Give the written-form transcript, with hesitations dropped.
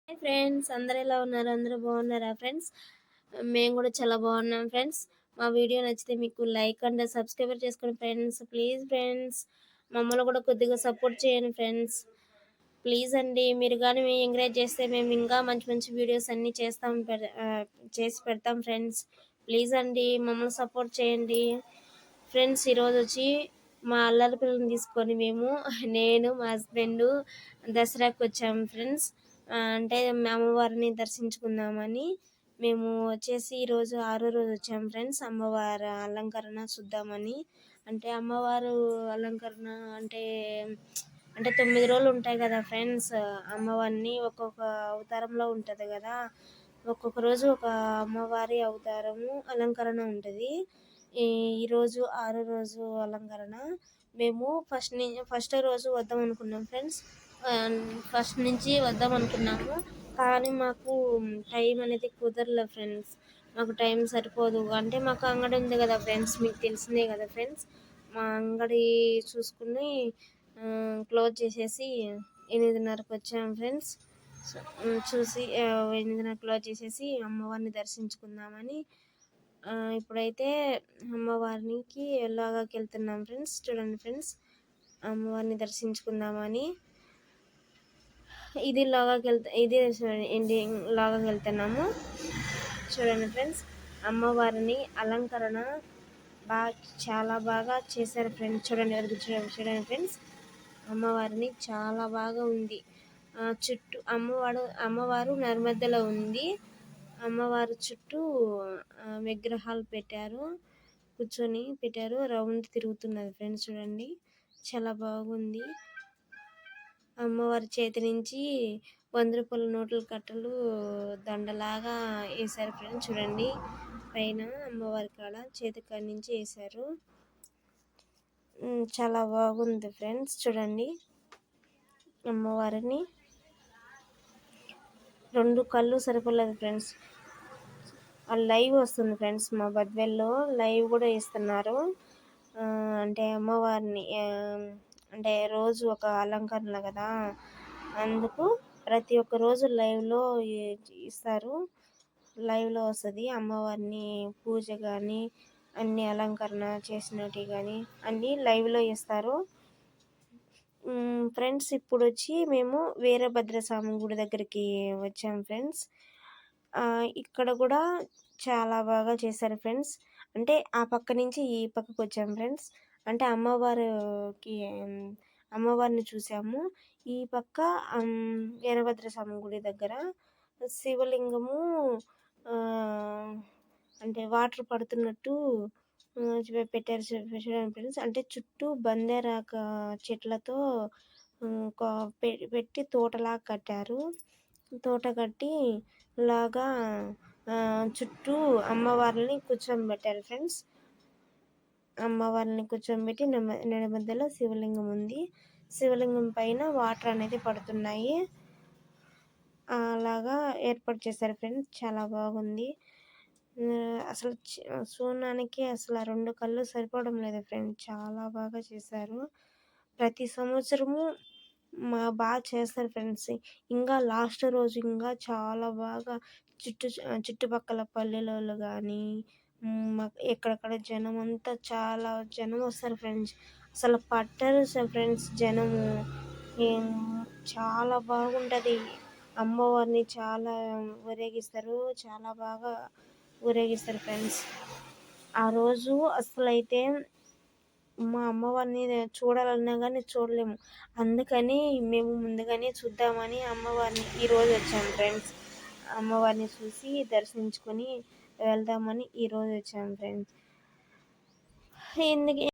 Hi friends, అందరూ ఎలా ఉన్నారు? అందరూ బాగున్నారా ఫ్రెండ్స్? మేము కూడా చాలా బాగున్నాం ఫ్రెండ్స్. మా వీడియో నచ్చితే మీకు లైక్ అండ్ సబ్స్క్రైబర్ చేసుకోండి ఫ్రెండ్స్. ప్లీజ్ ఫ్రెండ్స్, మమ్మల్ని కూడా కొద్దిగా సపోర్ట్ చేయండి ఫ్రెండ్స్. ప్లీజ్ అండి, మీరు కానీ ఎంకరేజ్ చేస్తే మేము ఇంకా మంచి మంచి వీడియోస్ అన్నీ చేసి పెడతాం ఫ్రెండ్స్. ప్లీజ్ అండి, మమ్మల్ని సపోర్ట్ చేయండి ఫ్రెండ్స్. ఈరోజు వచ్చి మా అల్లరి పిల్లని తీసుకొని నేను మా హస్బెండ్ దసరాకి వచ్చాము ఫ్రెండ్స్. అంటే మా అమ్మవారిని దర్శించుకుందామని మేము వచ్చేసి ఈరోజు 6వ రోజు వచ్చాము ఫ్రెండ్స్. అమ్మవారి అలంకరణ చూద్దామని. అంటే అమ్మవారు అలంకరణ అంటే అంటే 9 రోజులు ఉంటాయి కదా ఫ్రెండ్స్. అమ్మవారిని ఒక్కొక్క అవతారంలో ఉంటుంది కదా, ఒక్కొక్క రోజు ఒక అమ్మవారి అవతారము అలంకరణ ఉంటుంది. ఈరోజు 6వ రోజు అలంకరణ. మేము ఫస్ట్ రోజు వద్దాం అనుకున్నాం ఫ్రెండ్స్. ఫస్ట్ నుంచి వద్దాం అనుకున్నాము, కానీ మాకు టైం అనేది కుదరలేదు ఫ్రెండ్స్. మాకు టైం సరిపోదు. అంటే మాకు అంగడి ఉంది కదా ఫ్రెండ్స్, మీకు తెలిసిందే కదా ఫ్రెండ్స్. మా అంగడి చూసుకుని క్లోజ్ చేసేసి 8:30కి వచ్చాము ఫ్రెండ్స్. చూసి 8:30 క్లోజ్ చేసేసి అమ్మవారిని దర్శించుకుందామని ఇప్పుడైతే అమ్మవారికి లాగాకి వెళ్తున్నాం ఫ్రెండ్స్. చూడండి ఫ్రెండ్స్, అమ్మవారిని దర్శించుకుందామని ఇది ఎండింగ్ లాగాకి వెళ్తున్నాము. చూడండి ఫ్రెండ్స్, అమ్మవారిని అలంకరణ చాలా బాగా చేశారు ఫ్రెండ్స్. చూడండి ఫ్రెండ్స్, అమ్మవారిని చాలా బాగా ఉంది. చుట్టూ అమ్మవారు నర్మద్దలో ఉంది. అమ్మవారు చుట్టూ విగ్రహాలు పెట్టారు, రౌండ్ తిరుగుతున్నది ఫ్రెండ్స్. చూడండి, చాలా బాగుంది. అమ్మవారి చేతి నుంచి 100 రూపాయల నోట్ల కట్టలు దండలాగా వేశారు ఫ్రెండ్స్. చూడండి, పైన అమ్మవారి కాడ చేతి కాడ నుంచి వేశారు. చాలా బాగుంది ఫ్రెండ్స్. చూడండి, అమ్మవారిని 2 కళ్ళు సరిపోలేదు ఫ్రెండ్స్. లైవ్ వస్తుంది ఫ్రెండ్స్, మా బద్వెల్లో లైవ్ కూడా ఇస్తున్నారు. అంటే అమ్మవారిని అంటే రోజు ఒక అలంకరణ కదా, అందుకు ప్రతి ఒక్క రోజు లైవ్లో ఇస్తారు. లైవ్లో వస్తుంది అమ్మవారిని పూజ కానీ అన్ని అలంకరణ చేసినట్టు కానీ అన్నీ లైవ్లో ఇస్తారు ఫ్రెండ్స్. ఇప్పుడు వచ్చి మేము వీరభద్రస్వామి గుడి దగ్గరికి వచ్చాము ఫ్రెండ్స్. ఇక్కడ కూడా చాలా బాగా చేశారు ఫ్రెండ్స్. అంటే ఆ పక్క నుంచి ఈ పక్కకు వచ్చాము ఫ్రెండ్స్. అంటే అమ్మవారిని చూసాము. ఈ పక్క వీరభద్రస్వామి గుడి దగ్గర శివలింగము అంటే వాటర్ పడుతున్నట్టు పెట్టారు ఫ్రెండ్స్. అంటే చుట్టూ బందేరాక చెట్లతో పెట్టి తోటలాగా కట్టారు. తోట కట్టి లాగా చుట్టూ అమ్మవారిని కూర్చోబెట్టారు ఫ్రెండ్స్. అమ్మవారిని కూర్చోబెట్టి మధ్యలో శివలింగం ఉంది. శివలింగం పైన వాటర్ అనేది పడుతున్నాయి. అలాగా ఏర్పాటు చేశారు ఫ్రెండ్స్. చాలా బాగుంది. అసలు చూడడానికి అసలు 2 కళ్ళు సరిపోవడం లేదు ఫ్రెండ్స్. చాలా బాగా చేశారు. ప్రతి సంవత్సరము బాగా చేస్తారు ఫ్రెండ్స్. ఇంకా లాస్ట్ రోజు ఇంకా చాలా బాగా చుట్టుపక్కల పల్లెలలో కానీ ఎక్కడెక్కడ జనం అంతా చాలా జనం వస్తారు ఫ్రెండ్స్. అసలు పట్టరు ఫ్రెండ్స్ జనము. చాలా బాగుంటుంది. అమ్మవారిని చాలా ఊరేగిస్తారు, చాలా బాగా ఊరేగిస్తారు ఫ్రెండ్స్. ఆ రోజు అసలు అయితే మా అమ్మవారిని చూడాలన్నా కానీ చూడలేము. అందుకని మేము ముందుగానే చూద్దామని అమ్మవారిని ఈరోజు వచ్చాము ఫ్రెండ్స్. అమ్మవారిని చూసి దర్శించుకొని వెళ్దామని ఈరోజు వచ్చాము ఫ్రెండ్స్. ఎందుకు